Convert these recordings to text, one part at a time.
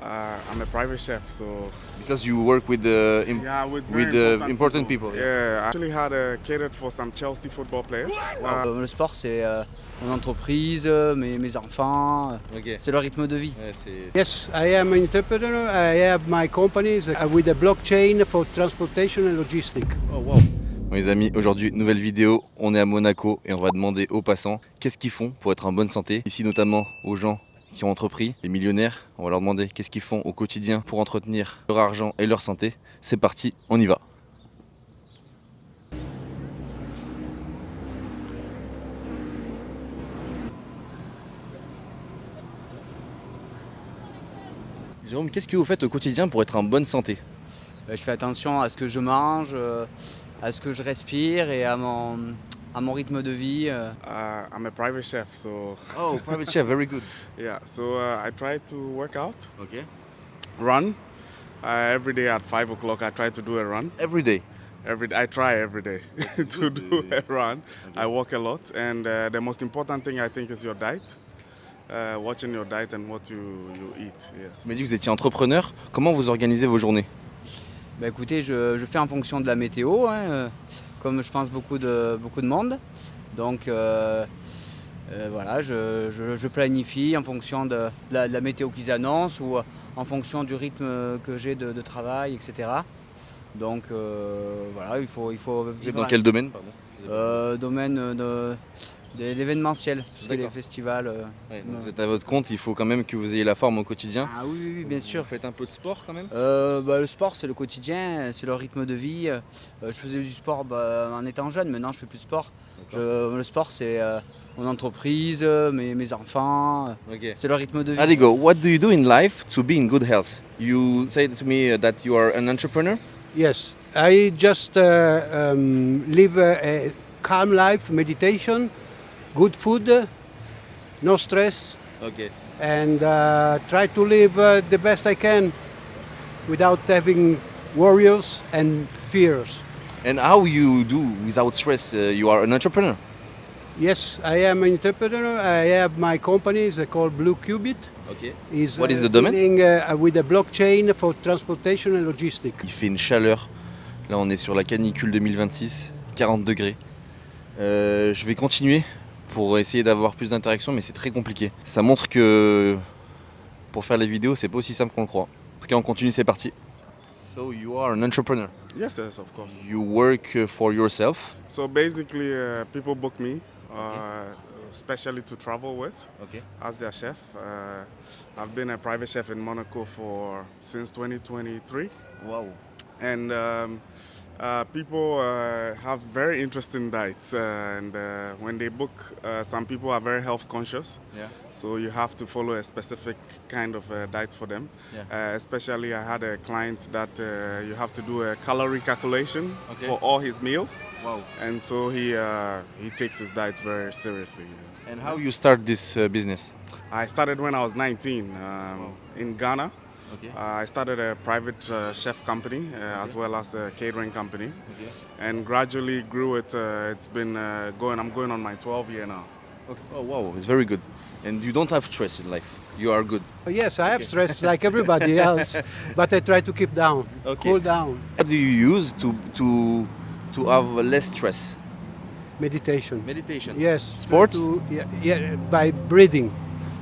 I'm a private chef, so Because you work with yeah, with very important people. Yeah, I actually had catered for some Chelsea football players. Le sport, c'est mon entreprise, mes enfants, Ok. c'est le rythme de vie. Ouais, c'est- Yes, I am an entrepreneur. I have my company with a blockchain for transportation and logistics. Oh, wow. Bon, les amis, aujourd'hui, nouvelle vidéo. On est à Monaco et on va demander aux passants qu'est-ce qu'ils font pour être en bonne santé. Ici, notamment aux gens qui ont entrepris, les millionnaires. On va leur demander qu'est-ce qu'ils font au quotidien pour entretenir leur argent et leur santé. C'est parti, on y va. Jérôme, qu'est-ce que vous faites au quotidien pour être en bonne santé? Je fais attention à ce que je mange, à ce que je respire et à mon rythme de vie. I'm a private chef, so Oh, private chef, very good. yeah. So I try to work out, Ok. run. Every day at 5 o'clock, I try to do a run. Every day. I try every day to do a run. Okay. I walk a lot, and the most important thing I think is your diet. Watching your diet and what you eat. Yes. Vous m'avez dit que vous étiez entrepreneur. Comment vous organisez vos journées? Bah, écoutez, je fais en fonction de la météo, hein, comme je pense beaucoup de monde. Donc voilà, je planifie en fonction de la météo qu'ils annoncent ou en fonction du rythme que j'ai de travail, etc. Donc voilà, il faut Vous êtes vivre dans quel domaine, pardon? domaine de l'événementiel, tout ce qui est les D'accord. festivals. Ouais, donc vous êtes à votre compte, il faut quand même que vous ayez la forme au quotidien. Ah oui, oui, oui, bien sûr. Vous faites un peu de sport quand même? Le sport, c'est le quotidien, c'est le rythme de vie. Je faisais du sport en étant jeune, maintenant je fais plus de sport. Le sport, c'est mon entreprise, mes enfants, Ok. c'est le rythme de vie. Allez go, what do you do in life to be in good health? You said to me that you are an entrepreneur? Yes, I just live a calm life, meditation, good food, no stress, Ok. and try to live the best I can without having worries and fears. And how you do without stress? You are an entrepreneur. Yes, I am an entrepreneur. I have my company. It's called Blue Qubit. Ok. Is What is the domain? dealing, with a blockchain for transportation and logistics. Il fait une chaleur. Là, on est sur la canicule 2026, 40 degrés. Je vais continuer pour essayer d'avoir plus d'interactions, mais c'est très compliqué. Ça montre que pour faire les vidéos, c'est pas aussi simple qu'on le croit. En tout cas, on continue, c'est parti. So you are an entrepreneur. Yes, yes, of course. You work for yourself. So basically, people book me, especially to travel with, Okay. as their chef. I've been a private chef in Monaco since 2023, Wow. and people have very interesting diets. And when they book, some people are very health conscious, Yeah. so you have to follow a specific kind of diet for them. Yeah. Especially, I had a client that you have to do a calorie calculation Okay. for all his meals. Wow. And so he takes his diet very seriously. And how you start this business? I started when I was 19 in Ghana. Okay. I started a private chef company as well as a catering company, Okay. and gradually grew it. It's been going. I'm going on my 12th year now. Okay. Oh wow, it's very good. And you don't have stress in life. You are good. Yes, I have stress like everybody else, but I try to keep down, Okay. cool down. What do you use to have less stress? Meditation. Meditation. Yes. Sport? By breathing.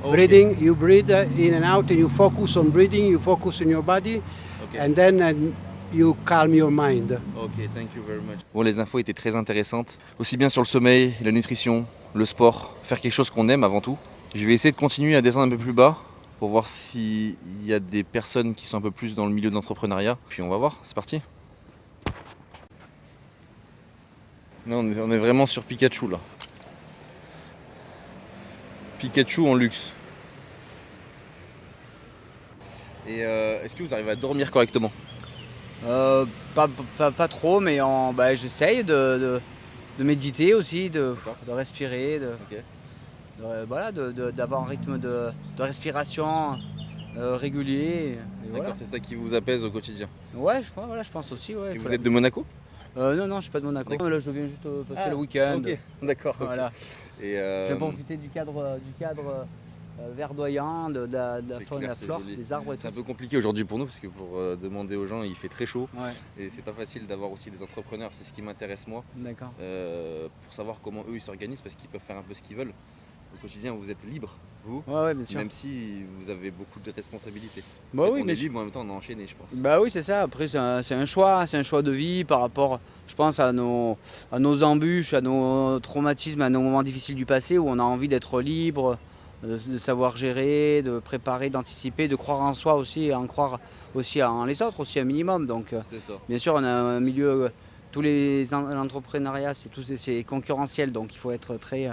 Okay. Breathing, you breathe in and out and you focus on breathing, you focus on your body, Okay. and then you calm your mind. Ok, thank you very much. Bon, les infos étaient très intéressantes, aussi bien sur le sommeil, la nutrition, le sport, faire quelque chose qu'on aime avant tout. Je vais essayer de continuer à descendre un peu plus bas pour voir s'il y a des personnes qui sont un peu plus dans le milieu de l'entrepreneuriat. Puis on va voir, c'est parti. Là, on est vraiment sur Pikachu là. Pikachu en luxe. Et est-ce que vous arrivez à dormir correctement? Pas trop, mais j'essaye de méditer aussi, de respirer, d'avoir un rythme de respiration régulier. Et voilà. D'accord, c'est ça qui vous apaise au quotidien. Ouais, je pense aussi. Ouais, Et vous êtes de Monaco? Non, je suis pas de Monaco. D'accord. Là, je viens juste passer le week-end. Ok, d'accord. Ok. Voilà. Et Je vais profiter du cadre verdoyant, de la C'est faune et clair, la c'est flore, joli. des arbres et C'est un tout. peu compliqué aujourd'hui pour nous parce que pour demander aux gens, il fait très chaud Ouais, et c'est pas facile d'avoir aussi des entrepreneurs. C'est ce qui m'intéresse moi, d'accord. pour savoir comment eux ils s'organisent parce qu'ils peuvent faire un peu ce qu'ils veulent. Au quotidien, vous êtes libre, vous, Ouais, bien sûr. même si vous avez beaucoup de responsabilités. Bah En fait, oui, on bien est sûr. libre, mais en même temps, on est enchaîné, je pense. Bah oui, c'est ça. Après, c'est un choix de vie par rapport, je pense, à nos embûches, à nos traumatismes, à nos moments difficiles du passé où on a envie d'être libre, de savoir gérer, de préparer, d'anticiper, de croire en soi aussi et en croire aussi en les autres, aussi un minimum. Donc, C'est ça. bien sûr, on a un milieu, l'entrepreneuriat, c'est concurrentiel, donc il faut être très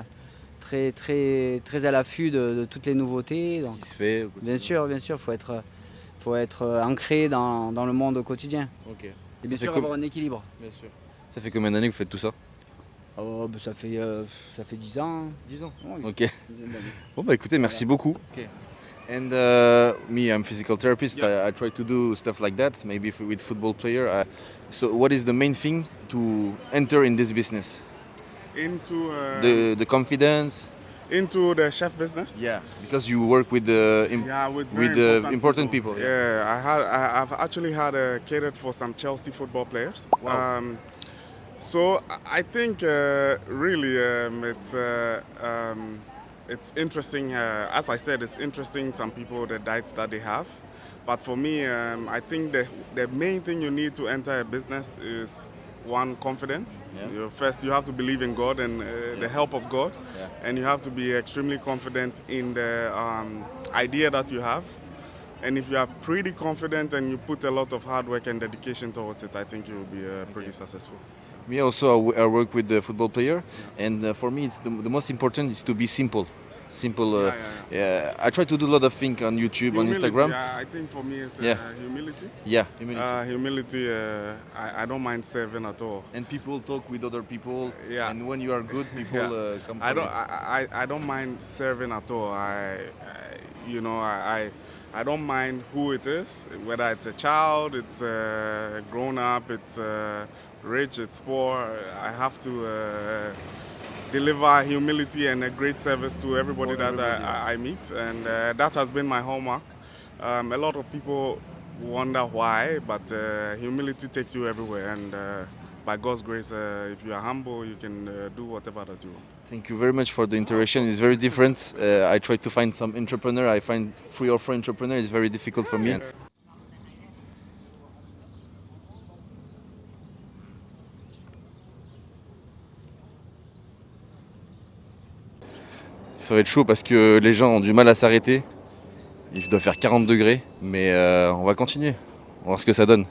à l'affût de toutes les nouveautés. Donc, Ce qui se fait au quotidien. bien sûr, faut être ancré dans le monde au quotidien. Ok. Et bien Ça fait sûr, com- avoir un équilibre. Bien sûr. Ça fait combien d'années que vous faites tout ça? Oh, bah, ça fait 10 ans. 10 ans. Ouais, Ok. une dizaine d'années. Bon bah écoutez, merci beaucoup. And me, I'm physical therapist. I try to do stuff like that, maybe with football player. So what is the main thing to enter in this business? Into The confidence. into the chef business. Yeah. Because you work with the Yeah, with with very important people. Yeah, I've actually had catered for some Chelsea football players. Wow. So I think really it's interesting. As I said, it's interesting some people the diets that they have, but for me, I think the main thing you need to enter a business is one confidence. Yeah. First, you have to believe in God and the help of God, Yeah. and you have to be extremely confident in the idea that you have. And if you are pretty confident and you put a lot of hard work and dedication towards it, I think you will be pretty successful. Me also, I work with the football player, and for me, it's the most important is to be simple. Simple. Yeah, I try to do a lot of things on YouTube, on Humility, Instagram. I think for me it's Yeah. humility. Yeah, humility. Humility, I don't mind serving at all. And people talk with other people. Yeah. And when you are good, people Yeah. come. I for don't. you. I don't mind serving at all. I don't mind who it is, whether it's a child, it's grown up, it's rich, it's poor. I have to deliver humility and a great service to everybody For that everybody, I meet, and that has been my hallmark. A lot of people wonder why, but humility takes you everywhere, and by God's grace, if you are humble, you can do whatever that you want. Thank you very much for the interaction. It's very different. I try to find some entrepreneur. I find 3 or 4 entrepreneurs. It's very difficult for me. Ça va être chaud parce que les gens ont du mal à s'arrêter. Il doit faire 40 degrés, mais on va continuer. On va voir ce que ça donne.